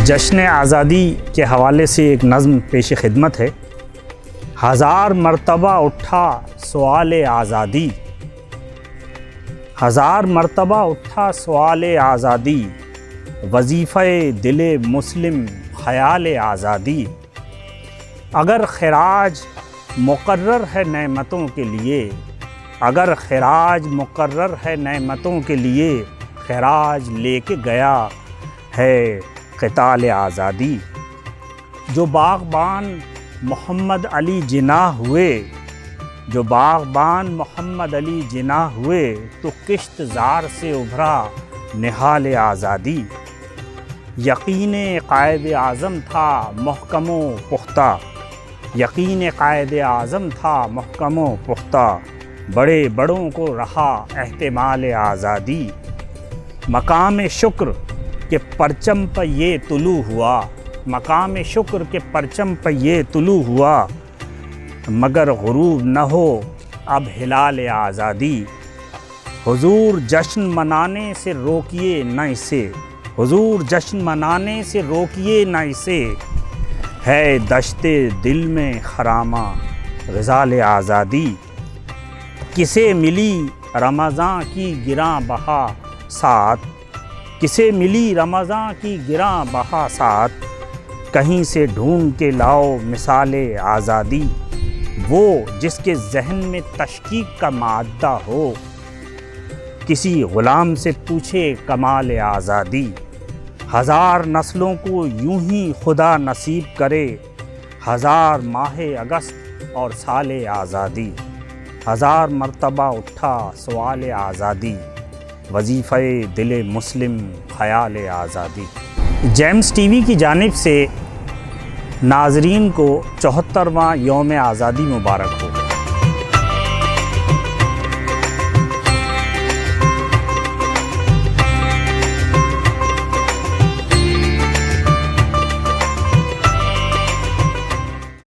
جشن آزادی کے حوالے سے ایک نظم پیش خدمت ہے۔ ہزار مرتبہ اٹھا سوال آزادی، ہزار مرتبہ اٹھا سوال آزادی، وظیفہ دل مسلم خیال آزادی۔ اگر خراج مقرر ہے نعمتوں کے لیے، اگر خراج مقرر ہے نعمتوں کے لیے، خراج لے کے گیا ہے قتال آزادی۔ جو باغبان محمد علی جناح ہوئے، جو باغبان محمد علی جناح ہوئے، تو کشت زار سے ابھرا نہال آزادی۔ یقین قائد اعظم تھا محکم و پختہ، یقین قائد اعظم تھا محکم و پختہ، بڑے بڑوں کو رہا احتمال آزادی۔ مقام شکر کہ پرچم پہ یہ طلوع ہوا، مقام شکر کے پرچم پہ یہ طلوع ہوا، مگر غروب نہ ہو اب ہلال آزادی۔ حضور جشن منانے سے روکیے نہ اسے، حضور جشن منانے سے روکیے نہ اسے، ہے دشت دل میں خرامہ غزال آزادی۔ کسے ملی رمضان کی گراں بہا ساتھ، کسے ملی رمضان کی گراں بہا ساتھ، کہیں سے ڈھونڈ کے لاؤ مثال آزادی۔ وہ جس کے ذہن میں تشکیک کا مادہ ہو، کسی غلام سے پوچھے کمال آزادی۔ ہزار نسلوں کو یوں ہی خدا نصیب کرے، ہزار ماہ اگست اور سال آزادی۔ ہزار مرتبہ اٹھا سوال آزادی، وظیفہ دل مسلم خیال آزادی۔ جیمس ٹی وی کی جانب سے ناظرین کو 74واں یوم آزادی مبارک ہو۔